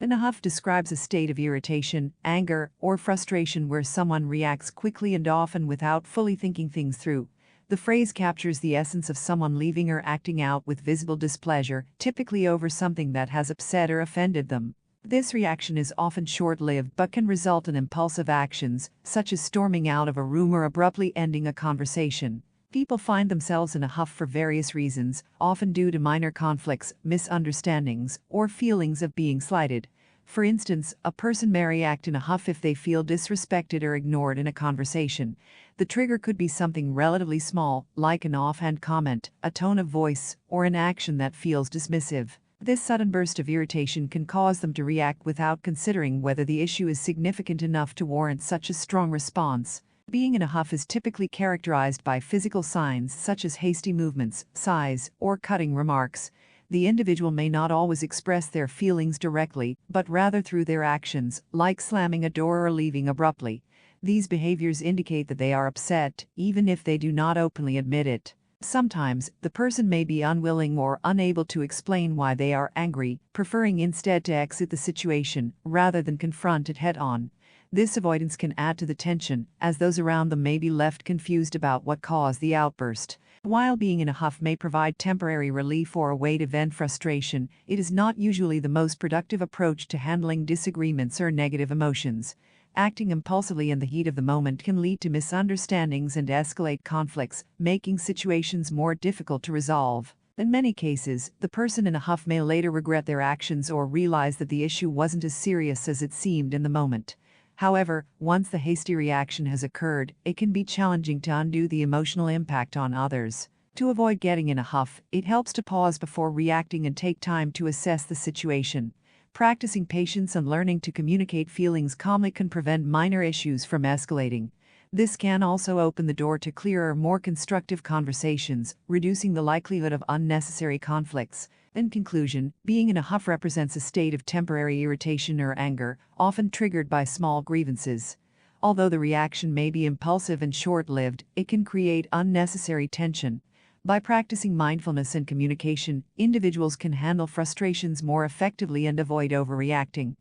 An huff describes a state of irritation, anger, or frustration where someone reacts quickly and often without fully thinking things through. The phrase captures the essence of someone leaving or acting out with visible displeasure, typically over something that has upset or offended them. This reaction is often short-lived but can result in impulsive actions, such as storming out of a room or abruptly ending a conversation. People find themselves in a huff for various reasons, often due to minor conflicts, misunderstandings, or feelings of being slighted. For instance, a person may react in a huff if they feel disrespected or ignored in a conversation. The trigger could be something relatively small, like an offhand comment, a tone of voice, or an action that feels dismissive. This sudden burst of irritation can cause them to react without considering whether the issue is significant enough to warrant such a strong response. Being in a huff is typically characterized by physical signs such as hasty movements, sighs, or cutting remarks. The individual may not always express their feelings directly, but rather through their actions, like slamming a door or leaving abruptly. These behaviors indicate that they are upset, even if they do not openly admit it. Sometimes, the person may be unwilling or unable to explain why they are angry, preferring instead to exit the situation rather than confront it head-on. This avoidance can add to the tension, as those around them may be left confused about what caused the outburst. While being in a huff may provide temporary relief or a way to vent frustration, it is not usually the most productive approach to handling disagreements or negative emotions. Acting impulsively in the heat of the moment can lead to misunderstandings and escalate conflicts, making situations more difficult to resolve. In many cases, the person in a huff may later regret their actions or realize that the issue wasn't as serious as it seemed in the moment. However, once the hasty reaction has occurred, it can be challenging to undo the emotional impact on others. To avoid getting in a huff, it helps to pause before reacting and take time to assess the situation. Practicing patience and learning to communicate feelings calmly can prevent minor issues from escalating. This can also open the door to clearer, more constructive conversations, reducing the likelihood of unnecessary conflicts. In conclusion, being in a huff represents a state of temporary irritation or anger, often triggered by small grievances. Although the reaction may be impulsive and short-lived, it can create unnecessary tension. By practicing mindfulness and communication, individuals can handle frustrations more effectively and avoid overreacting.